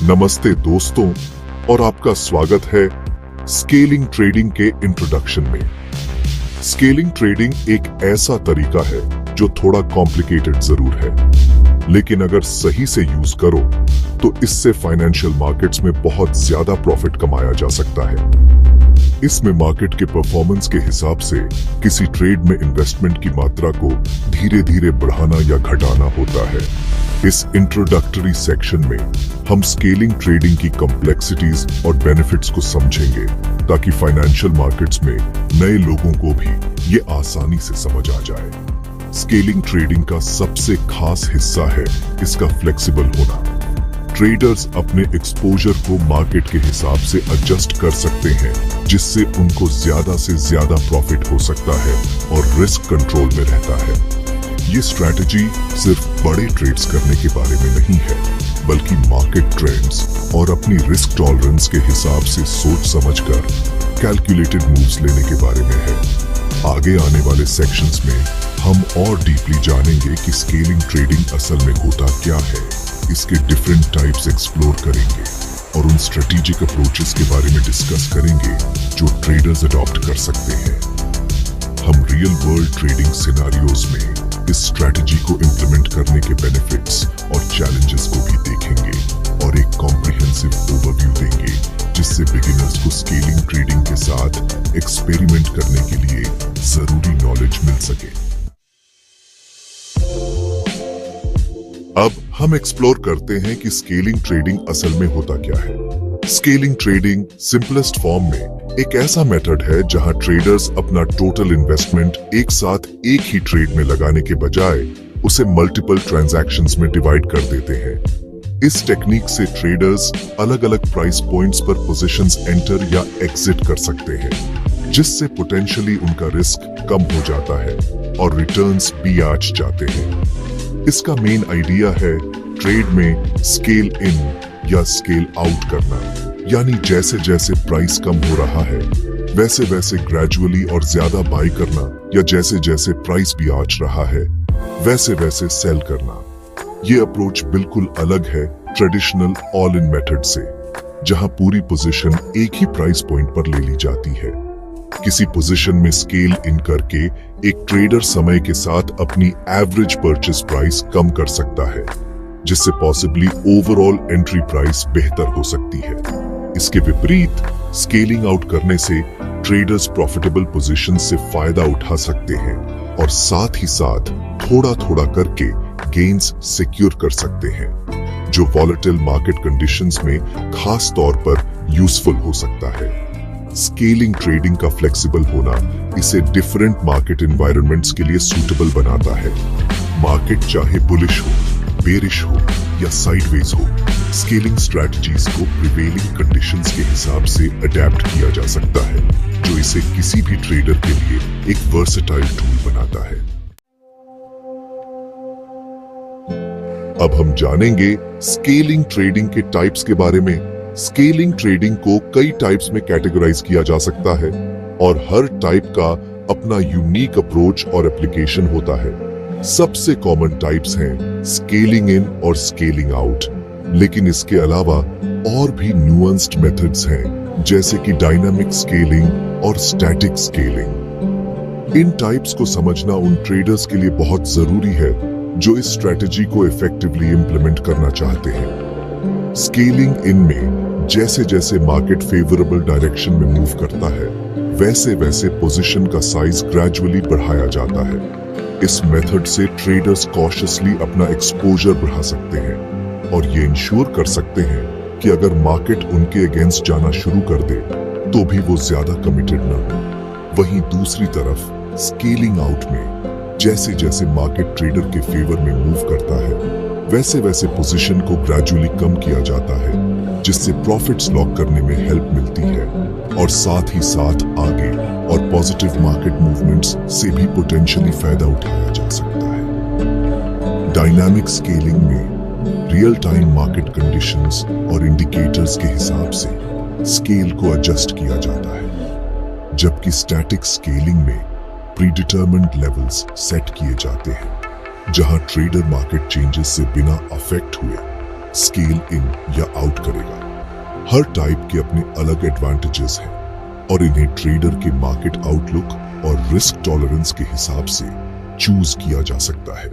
नमस्ते दोस्तों, और आपका स्वागत है स्केलिंग ट्रेडिंग के इंट्रोडक्शन में। स्केलिंग ट्रेडिंग एक ऐसा तरीका है जो थोड़ा कॉम्प्लिकेटेड जरूर है, लेकिन अगर सही से यूज करो तो इससे फाइनेंशियल मार्केट्स में बहुत ज्यादा प्रॉफिट कमाया जा सकता है। इसमें मार्केट के परफॉर्मेंस के हिसाब से किसी ट्रेड में इन्वेस्टमेंट की मात्रा को धीरे धीरे बढ़ाना या घटाना होता है। इस इंट्रोडक्टरी सेक्शन में हम स्केलिंग ट्रेडिंग की कॉम्प्लेक्सिटीज और बेनिफिट्स को समझेंगे, ताकि फाइनेंशियल मार्केट्स में नए लोगों को भी ये आसानी से समझ आ जाए। स्केलिंग ट्रेडिंग का सबसे खास हिस्सा है इसका फ्लेक्सिबल होना। ट्रेडर्स अपने एक्सपोजर को मार्केट के हिसाब से एडजस्ट कर सकते हैं, जिससे उनको ज्यादा से ज्यादा प्रॉफिट हो सकता है और रिस्क कंट्रोल में रहता है। ये स्ट्रैटेजी सिर्फ बड़े ट्रेड्स करने के बारे में नहीं है, बल्कि मार्केट ट्रेंड्स और अपनी रिस्क टॉलरेंस के हिसाब से सोच समझकर कैलकुलेटेड मूव्स लेने के बारे में है। आगे आने वाले सेक्शंस में हम और डीपली जानेंगे कि स्केलिंग ट्रेडिंग असल में होता क्या है, इसके डिफरेंट टाइप्स एक्सप्लोर करेंगे और उन स्ट्रेटेजिक अप्रोचेस के बारे में डिस्कस करेंगे जो ट्रेडर्स अडॉप्ट कर सकते हैं। हम रियल वर्ल्ड ट्रेडिंग सिनेरियोज में इस स्ट्रेटजी को इंप्लीमेंट करने के बेनिफिट्स और चैलेंजेस को भी देखेंगे और एक कॉम्प्रिहेंसिव ओवरव्यू देंगे, जिससे बिगिनर्स को स्केलिंग ट्रेडिंग के साथ एक्सपेरिमेंट करने के लिए जरूरी नॉलेज मिल सके। अब हम एक्सप्लोर करते हैं कि स्केलिंग ट्रेडिंग असल में होता क्या है। स्केलिंग ट्रेडिंग सिंपलेस्ट फॉर्म में एक ऐसा मेथड है जहां ट्रेडर्स अपना टोटल इन्वेस्टमेंट एक साथ एक ही ट्रेड में लगाने के बजाय उसे मल्टीपल ट्रांजैक्शंस में डिवाइड कर देते हैं। इस टेक्निक से ट्रेडर्स अलग अलग प्राइस पॉइंट्स पर पोजीशंस एंटर या एग्जिट कर सकते हैं, जिससे पोटेंशियली उनका रिस्क कम हो जाता है और रिटर्न्स भी आ जाते हैं। इसका मेन आइडिया है ट्रेड में स्केल इन या स्केल आउट करना, यानी जैसे जैसे प्राइस कम हो रहा है वैसे वैसे ग्रेजुअली और ज्यादा बाई करना, या जैसे जैसे प्राइस भी आंच रहा है वैसे वैसे सेल करना। ये अप्रोच बिल्कुल अलग है ट्रेडिशनल ऑल इन मेथड से, जहां पूरी पोजीशन एक ही प्राइस पॉइंट पर ले ली जाती है। किसी पोजीशन में स्केल इन करके एक ट्रेडर समय के साथ अपनी एवरेज परचेस प्राइस कम कर सकता है, जिससे पॉसिबली ओवरऑल एंट्री प्राइस बेहतर हो सकती है। इसके विपरीत स्केलिंग आउट करने से ट्रेडर्स प्रॉफिटेबल पोजीशन से फायदा उठा सकते हैं और साथ ही साथ थोड़ा थोड़ा करके गेन्स सिक्योर कर सकते हैं, जो वॉलेटाइल मार्केट कंडीशंस में खास तौर पर यूजफुल हो सकता है। स्केलिंग ट्रेडिंग का फ्लेक्सिबल होना इसे डिफरेंट मार्केट एनवायरनमेंट्स के लिए सूटेबल बनाता है। मार्केट चाहे बुलिश हो, बेरिश हो या साइडवेज हो, स्केलिंग स्ट्रैटेजीज को प्रिवेलिंग कंडीशंस के हिसाब से अडेप्ट किया जा सकता है, जो इसे किसी भी ट्रेडर के लिए एक वर्सेटाइल टूल बनाता है। अब हम जानेंगे स्केलिंग ट्रेडिंग के टाइप्स के बारे में। स्केलिंग ट्रेडिंग को कई टाइप्स में कैटेगराइज किया जा सकता है और हर टाइप का अपना यूनिक अप्रोच और एप्लीकेशन होता है। सबसे कॉमन टाइप्स हैं स्केलिंग इन और स्केलिंग आउट, लेकिन इसके अलावा और भी न्यूएंस्ड मेथड्स हैं, जैसे कि डायनामिक स्केलिंग और स्टैटिक स्केलिंग। इन टाइप्स को समझना उन ट्रेडर्स के लिए बहुत जरूरी है जो इस स्ट्रेटजी को इफेक्टिवली इंप्लीमेंट करना चाहते हैं। स्केलिंग इन में जैसे जैसे मार्केट फेवरेबल डायरेक्शन में मूव करता है, वैसे वैसे पोजीशन का साइज ग्रेजुअली बढ़ाया जाता है। इस मेथड से ट्रेडर्स कॉशियसली अपना एक्सपोजर बढ़ा सकते हैं और ये इंश्योर कर सकते हैं कि अगर मार्केट उनके अगेंस्ट जाना शुरू कर दे तो भी वो ज्यादा कमिटेड ना हो। वहीं दूसरी तरफ स्केलिंग आउट में जैसे जैसे मार्केट ट्रेडर के फेवर में मूव करता है, वैसे वैसे पोजीशन को ग्रेजुअली कम किया जाता है, जिससे प्रॉफिट्स लॉक करने में हेल्प मिलती है और साथ ही साथ आगे और पॉजिटिव मार्केट मूवमेंट्स से भी पोटेंशियली फायदा उठाया जा सकता है। डायनामिक स्केलिंग में रियल टाइम मार्केट कंडीशंस और इंडिकेटर्स के हिसाब से स्केल को एडजस्ट किया जाता है, जबकि स्टैटिक स्केलिंग में प्रीडिटरमिन्ड लेवल्स सेट किए जाते हैं, जहां ट्रेडर मार्केट चेंजेस से बिना अफेक्ट हुए स्केल इन या आउट करेगा। हर टाइप के अपने अलग एडवांटेजेस हैं और इन्हें ट्रेडर के मार्केट आउटलुक और रिस्क टॉलरेंस के हिसाब से चूज किया जा सकता है।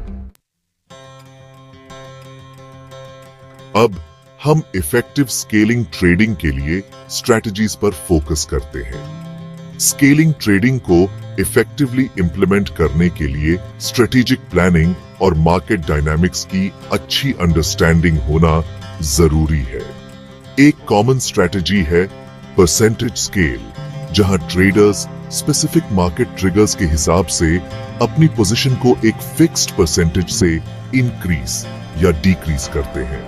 अब हम इफेक्टिव स्केलिंग ट्रेडिंग के लिए स्ट्रेटजीज पर फोकस करते हैं। स्केलिंग ट्रेडिंग को इफेक्टिवली इंप्लीमेंट करने के लिए स्ट्रेटेजिक प्लानिंग और मार्केट डायनामिक्स की अच्छी अंडरस्टैंडिंग होना जरूरी है। एक कॉमन स्ट्रेटजी है परसेंटेज स्केल, जहां ट्रेडर्स स्पेसिफिक मार्केट ट्रिगर्स के हिसाब से अपनी पोजीशन को एक फिक्स्ड परसेंटेज से इंक्रीज या डिक्रीज करते हैं।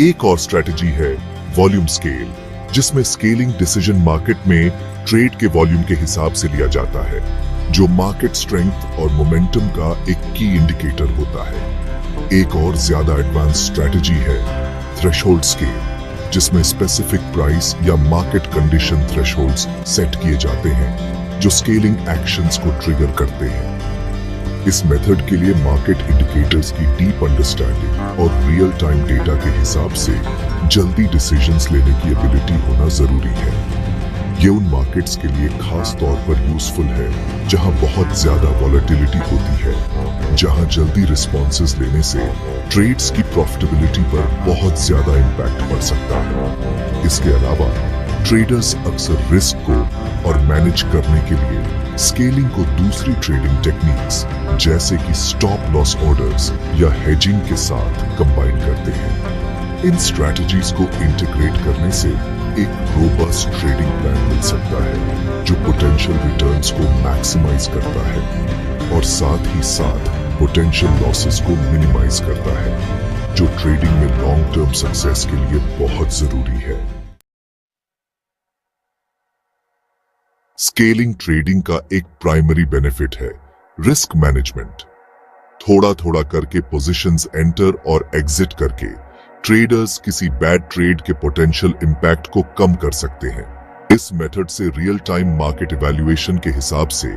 एक और स्ट्रेटजी है वॉल्यूम स्केल, जिसमें स्केलिंग डिसीजन मार्केट में ट्रेड के वॉल्यूम के हिसाब से लिया जाता है, जो मार्केट स्ट्रेंथ और मोमेंटम का एक की इंडिकेटर होता है। एक और ज्यादा एडवांस स्ट्रेटजी है थ्रेशोल्ड स्केल, जिसमें स्पेसिफिक प्राइस या मार्केट कंडीशन थ्रेशोल्ड्स सेट किए जाते हैं जो स्केलिंग एक्शंस को ट्रिगर करते हैं। इस मेथड के लिए मार्केट इंडिकेटर्स की डीप अंडरस्टैंडिंग और रियल टाइम डेटा के हिसाब से जल्दी डिसीजंस लेने की एबिलिटी होना जरूरी है। ये उन मार्केट्स के लिए खास तौर पर यूजफुल है जहां बहुत ज्यादा वॉलेटिलिटी होती है, जहां जल्दी रिस्पॉन्सेस लेने से ट्रेड्स की प्रॉफिटेबिलिटी पर बहुत ज्यादा इंपैक्ट पड़ सकता है। इसके अलावा ट्रेडर्स अक्सर रिस्क को और मैनेज करने के लिए स्केलिंग को दूसरी ट्रेडिंग टेक्निक्स जैसे कि स्टॉप लॉस ऑर्डर्स या हेजिंग के साथ कंबाइन करते हैं। इन स्ट्रैटेजीज को इंटीग्रेट करने से एक रोबस्ट ट्रेडिंग प्लान मिल सकता है जो पोटेंशियल रिटर्न्स को मैक्सिमाइज करता है और साथ ही साथ पोटेंशियल लॉसेस को मिनिमाइज करता है, जो ट्रेडिंग में लॉन्ग टर्म सक्सेस के लिए बहुत जरूरी है। स्केलिंग ट्रेडिंग का एक प्राइमरी बेनिफिट है रिस्क मैनेजमेंट। थोड़ा थोड़ा करके पोजीशंस एंटर और एग्जिट करके ट्रेडर्स किसी बैड ट्रेड के पोटेंशियल इंपैक्ट को कम कर सकते हैं। इस मेथड से रियल टाइम मार्केट इवैल्यूएशन के हिसाब से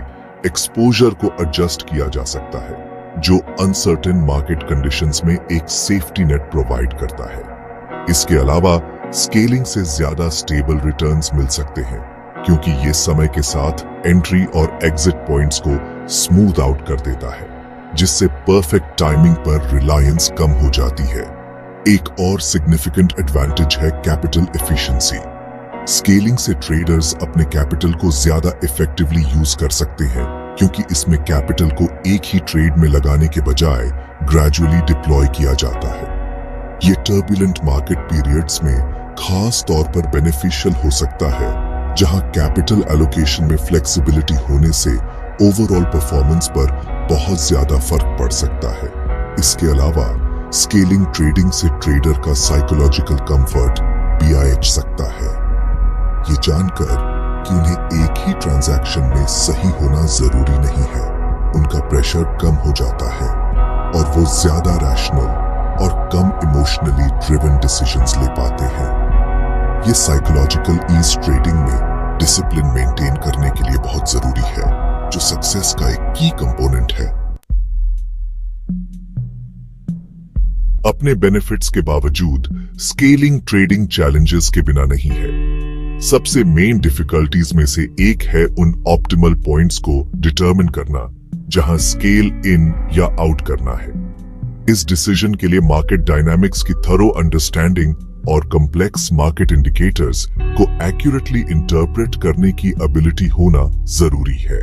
एक्सपोजर को एडजस्ट किया जा सकता है, जो अनसर्टेन मार्केट कंडीशंस में एक सेफ्टी नेट प्रोवाइड करता है। इसके अलावा स्केलिंग से ज्यादा स्टेबल रिटर्न्स मिल सकते हैं, क्योंकि ये समय के साथ एंट्री और एग्जिट पॉइंट्स को स्मूथ आउट कर देता है, जिससे परफेक्ट टाइमिंग पर रिलायंस कम हो जाती है। एक और सिग्निफिकेंट एडवांटेज है कैपिटल एफिशिएंसी। स्केलिंग से ट्रेडर्स अपने कैपिटल को ज्यादा इफेक्टिवली यूज कर सकते हैं, क्योंकि इसमें कैपिटल को एक ही ट्रेड में लगाने के बजाय ग्रेजुअली डिप्लॉय किया जाता है। ये टर्बुलेंट मार्केट पीरियड्स में खास तौर पर बेनिफिशियल हो सकता है, जहां कैपिटल एलोकेशन में फ्लेक्सिबिलिटी होने से ओवरऑल परफॉर्मेंस पर बहुत ज्यादा फर्क पड़ सकता है। इसके अलावा स्केलिंग ट्रेडिंग से ट्रेडर का साइकोलॉजिकल कंफर्ट भी आ सकता है, ये जानकर कि उन्हें एक ही ट्रांजैक्शन में सही होना जरूरी नहीं है। उनका प्रेशर कम हो जाता है और वो ज्यादा रैशनल और कम इमोशनली ड्रिवन डिसीजंस ले पाते हैं। ये साइकोलॉजिकल ईज ट्रेडिंग में डिसिप्लिन मेंटेन करने के लिए बहुत जरूरी है, जो सक्सेस का एक की कंपोनेंट है। अपने बेनिफिट्स के बावजूद स्केलिंग ट्रेडिंग चैलेंजेस के बिना नहीं है। सबसे मेन डिफिकल्टीज में से एक है उन ऑप्टिमल पॉइंट्स को डिटरमिन करना जहां स्केल इन या आउट करना है। इस डिसीजन के लिए मार्केट डायनामिक्स की थरो अंडरस्टैंडिंग और कॉम्प्लेक्स मार्केट इंडिकेटर्स को एक्यूरेटली इंटरप्रेट करने की एबिलिटी होना जरूरी है।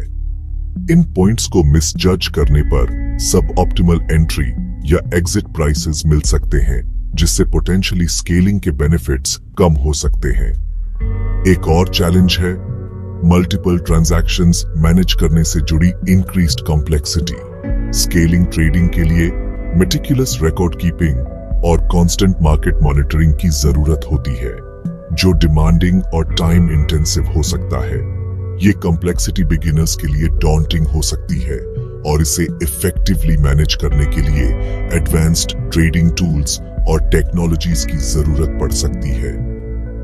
इन पॉइंट्स को मिसजज करने पर सब ऑप्टिमल एंट्री या एग्जिट प्राइसेस मिल सकते हैं, जिससे पोटेंशियली स्केलिंग के बेनिफिट्स कम हो सकते हैं। एक और चैलेंज है मल्टीपल ट्रांजैक्शंस मैनेज करने से जुड़ी इंक्रीज्ड कॉम्प्लेक्सिटी। स्केलिंग ट्रेडिंग के लिए मेटिकुलस रिकॉर्ड कीपिंग और कांस्टेंट मार्केट मॉनिटरिंग की जरूरत होती है, जो डिमांडिंग और टाइम इंटेंसिव हो सकता है। ये कॉम्प्लेक्सिटी बिगिनर्स के लिए डॉन्टिंग हो सकती है और इसे इफेक्टिवली मैनेज करने के लिए एडवांस्ड ट्रेडिंग टूल्स और टेक्नोलॉजीज की जरूरत पड़ सकती है।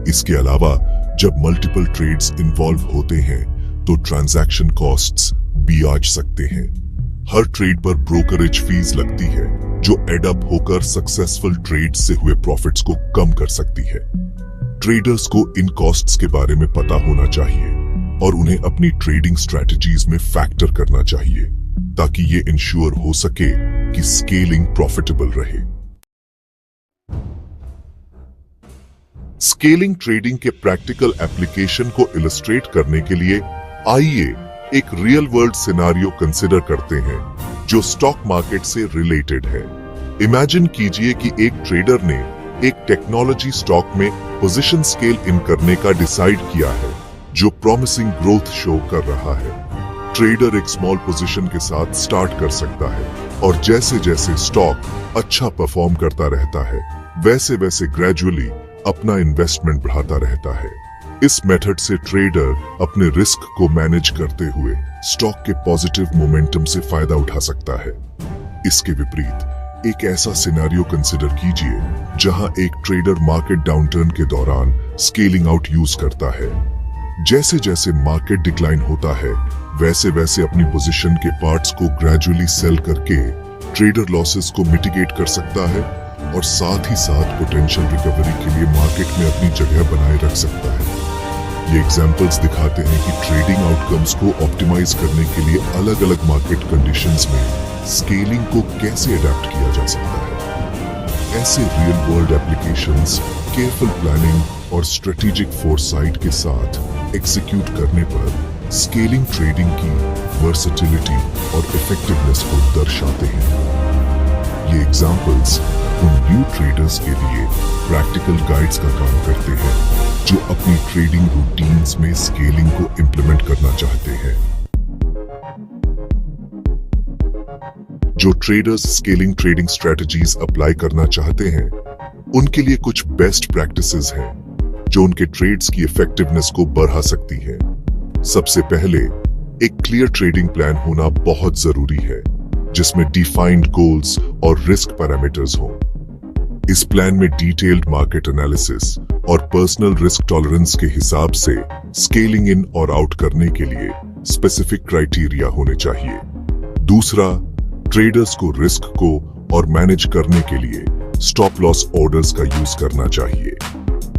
इसके अलावा जब मल्टीपल ट्रेड्स इन्वॉल्व होते हैं तो ट्रांजैक्शन कॉस्ट्स भी आ सकते हैं। हर ट्रेड पर ब्रोकरेज फीस लगती है जो एड अप होकर सक्सेसफुल ट्रेड से हुए प्रॉफिट्स को कम कर सकती है। ट्रेडर्स को इन कॉस्ट्स के बारे में पता होना चाहिए और उन्हें अपनी ट्रेडिंग स्ट्रैटेजीज में फैक्टर करना चाहिए ताकि ये इंश्योर हो सके कि स्केलिंग प्रॉफिटेबल रहे। स्केलिंग ट्रेडिंग के प्रैक्टिकल एप्लीकेशन को इलस्ट्रेट करने के लिए आइए एक रियल वर्ल्ड सिनेरियो कंसिडर करते हैं जो स्टॉक मार्केट से रिलेटेड है। इमेजिन कीजिए कि एक ट्रेडर ने एक टेक्नोलॉजी स्टॉक में पोजीशन स्केल इन करने का डिसाइड किया है जो प्रॉमिसिंग ग्रोथ शो कर रहा है। ट्रेडर एक स्मॉल पोजीशन के साथ स्टार्ट कर सकता है और जैसे जैसे स्टॉक अच्छा परफॉर्म करता रहता है वैसे वैसे ग्रेजुअली अपना इन्वेस्टमेंट बढ़ाता रहता है। इस मेथड से ट्रेडर अपने रिस्क को मैनेज करते हुए स्टॉक के पॉजिटिव मोमेंटम से फायदा उठा सकता है। इसके विपरीत एक ऐसा सिनेरियो कंसिडर कीजिए जहां एक ट्रेडर मार्केट डाउनटर्न के दौरान स्केलिंग आउट यूज करता है। जैसे जैसे मार्केट डिक्लाइन होता है वैसे वैसे अपनी पोजीशन के पार्ट्स को ग्रेजुअली सेल करके ट्रेडर लॉसेस को मिटिगेट कर सकता है और साथ ही साथ पोटेंशियल रिकवरी के लिए मार्केट में अपनी जगह बनाए रख सकता है। ये एग्जांपल्स दिखाते हैं कि ट्रेडिंग आउटकम्स को ऑप्टिमाइज करने के लिए अलग अलग मार्केट कंडीशंस में स्केलिंग को कैसे अडेप्ट किया जा सकता है। ऐसे real world applications careful planning और स्ट्रेटेजिक फोरसाइट के साथ एग्जीक्यूट करने पर स्केलिंग ट्रेडिंग की वर्सेटिलिटी और इफेक्टिवनेस को दर्शाते हैं। ये एग्जांपल्स उन न्यू ट्रेडर्स के लिए प्रैक्टिकल गाइड्स का काम करते हैं जो अपनी ट्रेडिंग रूटीन्स में स्केलिंग को इंप्लीमेंट करना चाहते हैं। जो traders scaling trading strategies apply करना चाहते हैं उनके लिए कुछ बेस्ट प्रैक्टिसेस हैं जो उनके ट्रेड्स की इफेक्टिवनेस को बढ़ा सकती है। सबसे पहले एक क्लियर ट्रेडिंग प्लान होना बहुत जरूरी है जिसमें डिफाइंड गोल्स और रिस्क पैरामीटर्स हों। इस प्लान में डिटेल्ड मार्केट एनालिसिस और पर्सनल रिस्क टॉलरेंस के हिसाब से स्केलिंग इन और आउट करने के लिए स्पेसिफिक क्राइटेरिया होने चाहिए। दूसरा, ट्रेडर्स को रिस्क को और मैनेज करने के लिए स्टॉप लॉस ऑर्डर्स का यूज करना चाहिए।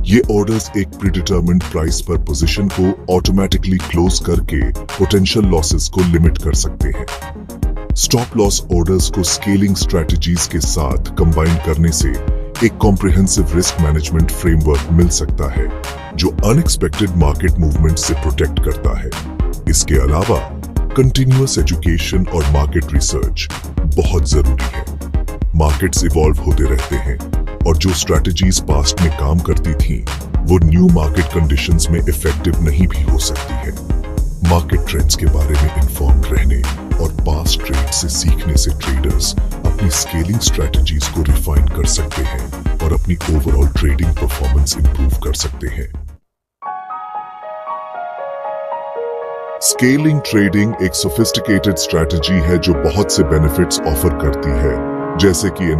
ये ऑर्डर्स एक प्रीडिटरमिन्ड प्राइस पर पोजीशन को ऑटोमेटिकली क्लोज करके पोटेंशियल लॉसेस को लिमिट कर सकते हैं। स्टॉप लॉस ऑर्डर्स को स्केलिंग स्ट्रेटजीज के साथ कंबाइन करने से एक कॉम्प्रिहेंसिव रिस्क मैनेजमेंट फ्रेमवर्क मिल सकता है जो अनएक्सपेक्टेड मार्केट मूवमेंट से प्रोटेक्ट करता है। इसके अलावा कंटिन्यूअस एजुकेशन और मार्केट रिसर्च बहुत जरूरी है। मार्केट्स इवॉल्व होते रहते हैं और जो स्ट्रेटजीज पास्ट में काम करती थी वो न्यू मार्केट कंडीशंस में इफेक्टिव नहीं भी हो सकती है। मार्केट ट्रेंड्स के बारे में इन्फॉर्म्ड रहने और पास्ट ट्रेड से सीखने से ट्रेडर्स अपनी स्केलिंग स्ट्रेटजीज को रिफाइन कर सकते हैं और अपनी ओवरऑल ट्रेडिंग परफॉर्मेंस इंप्रूव कर सकते हैं। स्केलिंग ट्रेडिंग एक सोफिस्टिकेटेड स्ट्रेटजी है जो बहुत से बेनिफिट्स ऑफर करती है, जैसे कि